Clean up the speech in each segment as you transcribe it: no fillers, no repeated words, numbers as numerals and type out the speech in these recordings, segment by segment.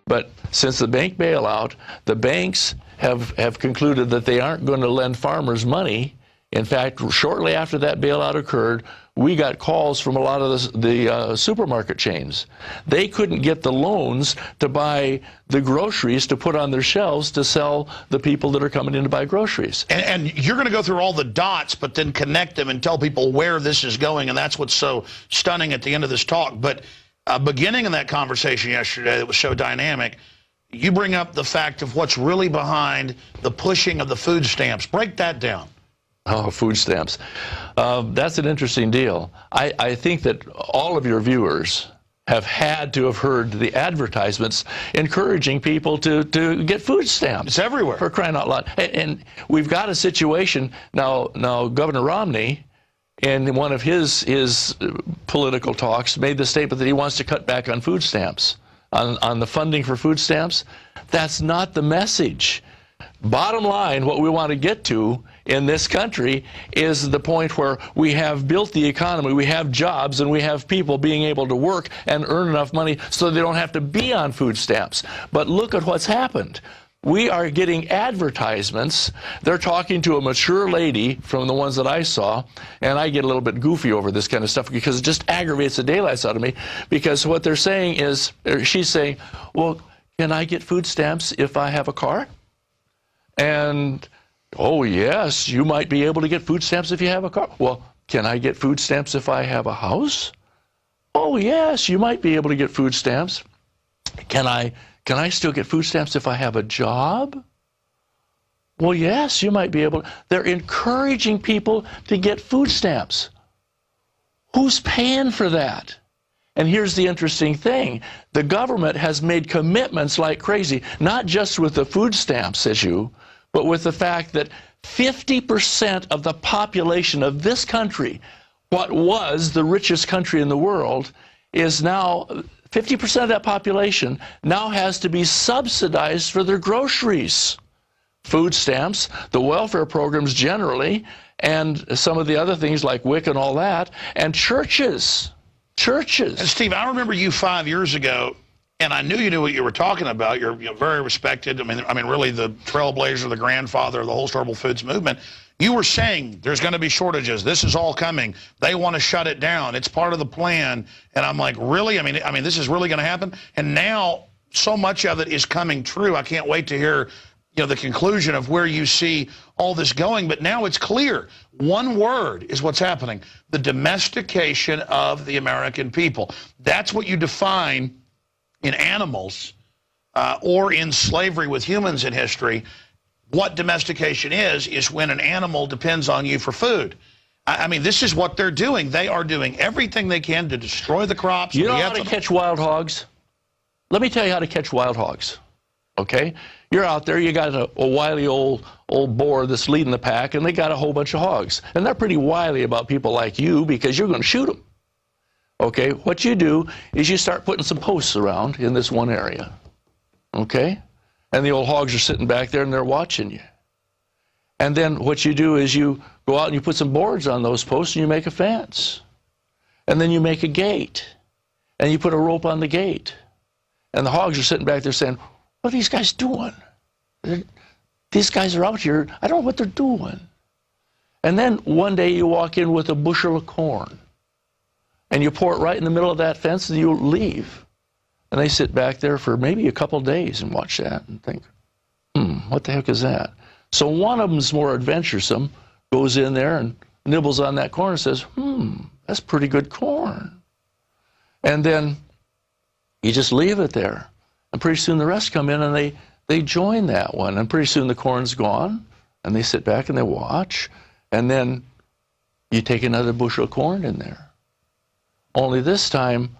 But since the bank bailout, the banks have concluded that they aren't going to lend farmers money. In fact, shortly after that bailout occurred, we got calls from a lot of the supermarket chains. They couldn't get the loans to buy the groceries to put on their shelves to sell the people that are coming in to buy groceries. And you're going to go through all the dots, but then connect them and tell people where this is going, and that's what's so stunning at the end of this talk. But beginning in that conversation yesterday that was so dynamic, you bring up the fact of what's really behind the pushing of the food stamps. Break that down. Oh, food stamps. That's an interesting deal. I think that all of your viewers have had to have heard the advertisements encouraging people to get food stamps. It's everywhere. For crying out loud. And we've got a situation now Governor Romney, in one of his political talks, made the statement that he wants to cut back on food stamps, on the funding for food stamps. That's not the message. Bottom line, what we want to get to in this country is the point where we have built the economy, we have jobs, and we have people being able to work and earn enough money so they don't have to be on food stamps. But look at what's happened. We are getting advertisements. They're talking to a mature lady from the ones that I saw, and I get a little bit goofy over this kind of stuff because it just aggravates the daylights out of me, because what they're saying is, she's saying, well, can I get food stamps if I have a car? And, oh, yes, you might be able to get food stamps if you have a car. Well, can I get food stamps if I have a house? Oh, yes, you might be able to get food stamps. Can I still get food stamps if I have a job? Well, yes, you might be able to. They're encouraging people to get food stamps. Who's paying for that? And here's the interesting thing. The government has made commitments like crazy, not just with the food stamps issue, but with the fact that 50% of the population of this country, what was the richest country in the world, is now 50% of that population now has to be subsidized for their groceries. Food stamps, the welfare programs generally, and some of the other things like WIC and all that, and churches. And Steve, I remember you 5 years ago, and I knew you knew what you were talking about. You're very respected. I mean, really the trailblazer, the grandfather of the whole Storable Foods movement. You were saying there's going to be shortages. This is all coming. They want to shut it down. It's part of the plan. And I'm like, really? I mean, this is really going to happen? And now so much of it is coming true. I can't wait to hear, the conclusion of where you see all this going. But now it's clear. One word is what's happening: the domestication of the American people. That's what you define in animals or in slavery with humans in history. What domestication is when an animal depends on you for food. I mean, this is what they're doing. They are doing everything they can to destroy the crops. You know how to catch wild hogs? Let me tell you how to catch wild hogs, okay? You're out there, you got a wily old boar that's leading the pack, and they got a whole bunch of hogs. And they're pretty wily about people like you because you're going to shoot them. Okay, what you do is you start putting some posts around in this one area, okay? And the old hogs are sitting back there and they're watching you. And then what you do is you go out and you put some boards on those posts and you make a fence. And then you make a gate. And you put a rope on the gate. And the hogs are sitting back there saying, what are these guys doing? These guys are out here. I don't know what they're doing. And then one day you walk in with a bushel of corn. And you pour it right in the middle of that fence and you leave. And they sit back there for maybe a couple days and watch that and think, what the heck is that? So one of them's more adventuresome, goes in there and nibbles on that corn and says, that's pretty good corn. And then you just leave it there. And pretty soon the rest come in and they join that one. And pretty soon the corn's gone. And they sit back and they watch. And then you take another bushel of corn in there. Only this time,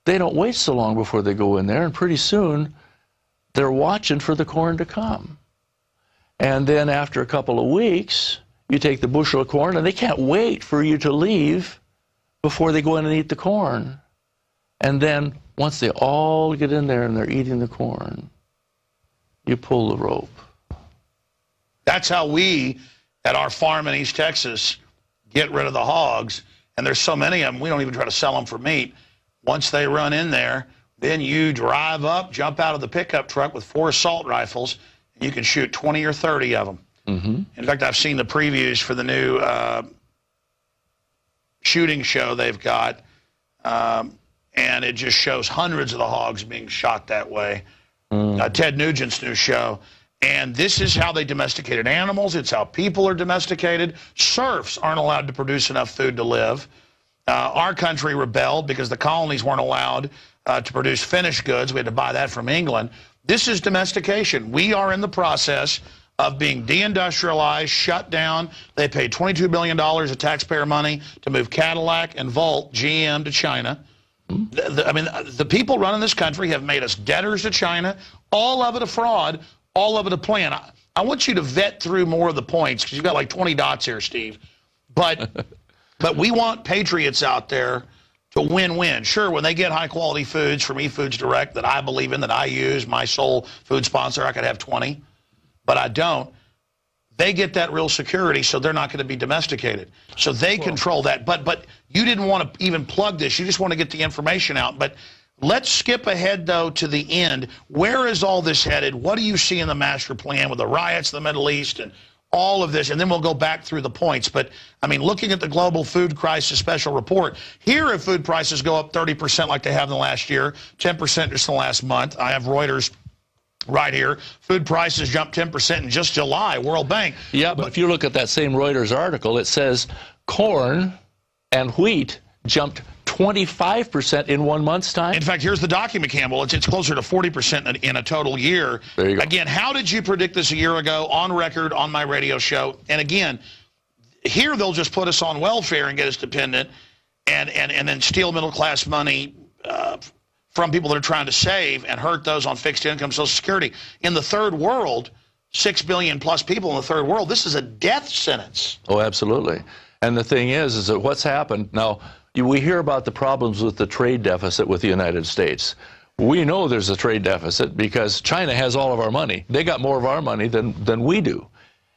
they don't wait so long before they go in there. And pretty soon, they're watching for the corn to come. And then after a couple of weeks, you take the bushel of corn, and they can't wait for you to leave before they go in and eat the corn. And then once they all get in there and they're eating the corn, you pull the rope. That's how we, at our farm in East Texas, get rid of the hogs. And there's so many of them, we don't even try to sell them for meat. Once they run in there, Then you drive up, jump out of the pickup truck with 4 assault rifles, and you can shoot 20 or 30 of them. In fact, I've seen the previews for the new shooting show they've got, and it just shows hundreds of the hogs being shot that way. Ted Nugent's new show. And this is how they domesticated animals. It's how people are domesticated. Serfs aren't allowed to produce enough food to live. Our country rebelled because the colonies weren't allowed to produce finished goods. We had to buy that from England. This is domestication. We are in the process of being deindustrialized, shut down. They paid $22 billion of taxpayer money to move Cadillac and Volt, GM, to China. I mean, the people running this country have made us debtors to China, all of it a fraud, all of it a plan. I want you to vet through more of the points, because you've got like 20 dots here, Steve. But we want patriots out there to win-win. Sure, when they get high-quality foods from eFoods Direct that I believe in, that I use, my sole food sponsor, I could have 20, but I don't. They get that real security, so they're not going to be domesticated. So they control that. But you didn't want to even plug this. You just want to get the information out. But let's skip ahead, though, to the end. Where is all this headed? What do you see in the master plan with the riots in the Middle East and all of this? And then we'll go back through the points. But, I mean, looking at the Global Food Crisis Special Report, here if food prices go up 30% like they have in the last year, 10% just in the last month. I have Reuters right here. Food prices jumped 10% in just July, World Bank. Yeah, but if you look at that same Reuters article, it says corn and wheat jumped 25% in 1 month's time. In fact, here's the document, Campbell. It's closer to 40% in a total year. There you go. Again, how did you predict this a year ago on record on my radio show? And again, here they'll just put us on welfare and get us dependent and then steal middle-class money from people that are trying to save and hurt those on fixed income Social Security. In the third world, 6 billion plus people in the third world, this is a death sentence. Oh, absolutely. And the thing is that what's happened now, we hear about the problems with the trade deficit with the United States. We know there's a trade deficit because China has all of our money. They got more of our money than we do.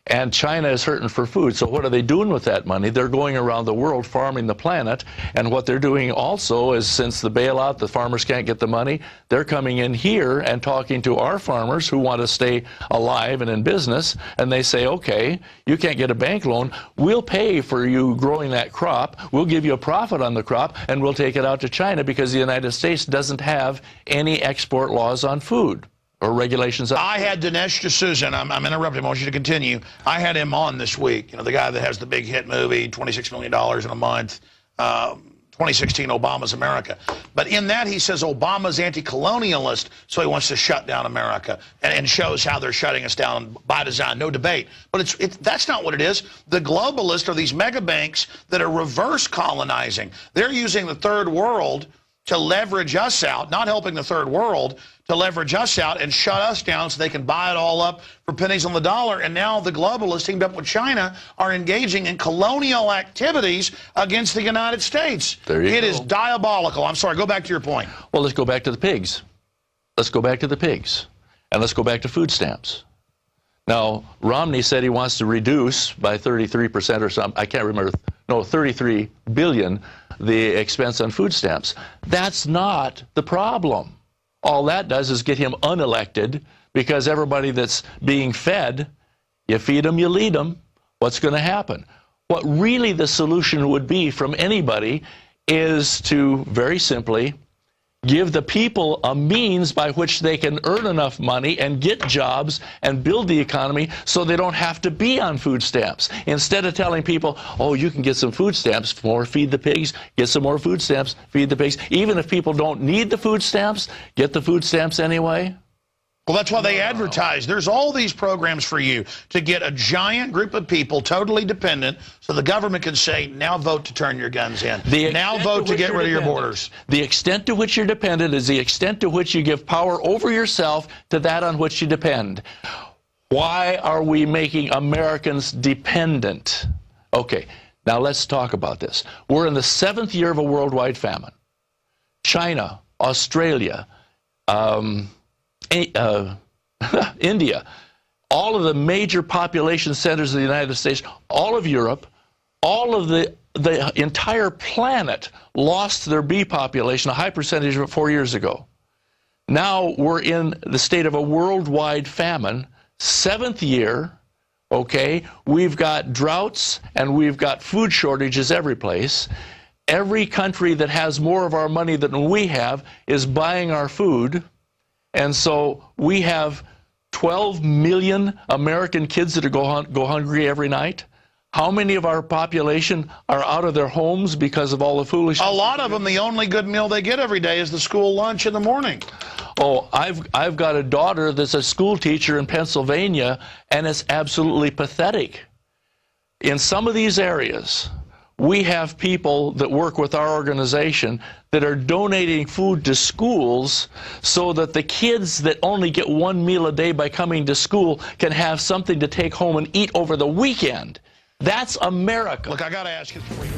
And China is hurting for food. So what are they doing with that money? They're going around the world farming the planet. And what they're doing also is, since the bailout, the farmers can't get the money, they're coming in here and talking to our farmers who want to stay alive and in business. And they say, okay, you can't get a bank loan. We'll pay for you growing that crop. We'll give you a profit on the crop, and we'll take it out to China because the United States doesn't have any export laws on food or regulations. I had Dinesh D'Souza, and I'm interrupting. I want you to continue. I had him on this week. You know, the guy that has the big hit movie, $26 million in a month, 2016 Obama's America. But in that, he says Obama's anti-colonialist, so he wants to shut down America and shows how they're shutting us down by design. No debate. But that's not what it is. The globalists are these mega banks that are reverse colonizing. They're using the third world to leverage us out, not helping the third world, to leverage us out and shut us down so they can buy it all up for pennies on the dollar. And now the globalists, teamed up with China, are engaging in colonial activities against the United States. It is diabolical. I'm sorry, go back to your point. Well, let's go back to the pigs. Let's go back to the pigs. And let's go back to food stamps. Now, Romney said he wants to reduce by 33% or something, I can't remember, no, 33 billion, the expense on food stamps. That's not the problem. All that does is get him unelected, because everybody that's being fed, you feed them, you lead them. What's going to happen? What really the solution would be from anybody is to very simply give the people a means by which they can earn enough money and get jobs and build the economy so they don't have to be on food stamps. Instead of telling people, oh, you can get some food stamps, more feed the pigs, get some more food stamps, feed the pigs. Even if people don't need the food stamps, get the food stamps anyway. Well, that's why they advertise. There's all these programs for you to get a giant group of people totally dependent so the government can say, now vote to turn your guns in. Now vote to get rid of your borders. The extent to which you're dependent is the extent to which you give power over yourself to that on which you depend. Why are we making Americans dependent? Okay, now let's talk about this. We're in the 7th year of a worldwide famine. China, Australia, India, all of the major population centers of the United States, all of Europe, all of the entire planet lost their bee population, a high percentage of it 4 years ago. Now we're in the state of a worldwide famine, 7th year, okay? We've got droughts and we've got food shortages every place. Every country that has more of our money than we have is buying our food. And so we have 12 million American kids that go hungry every night. How many of our population are out of their homes because of all the foolishness? A lot of them, the only good meal they get every day is the school lunch in the morning. Oh, I've got a daughter that's a school teacher in Pennsylvania, and it's absolutely pathetic. In some of these areas, we have people that work with our organization that are donating food to schools so that the kids that only get one meal a day by coming to school can have something to take home and eat over the weekend. That's America. Look, I got to ask you before you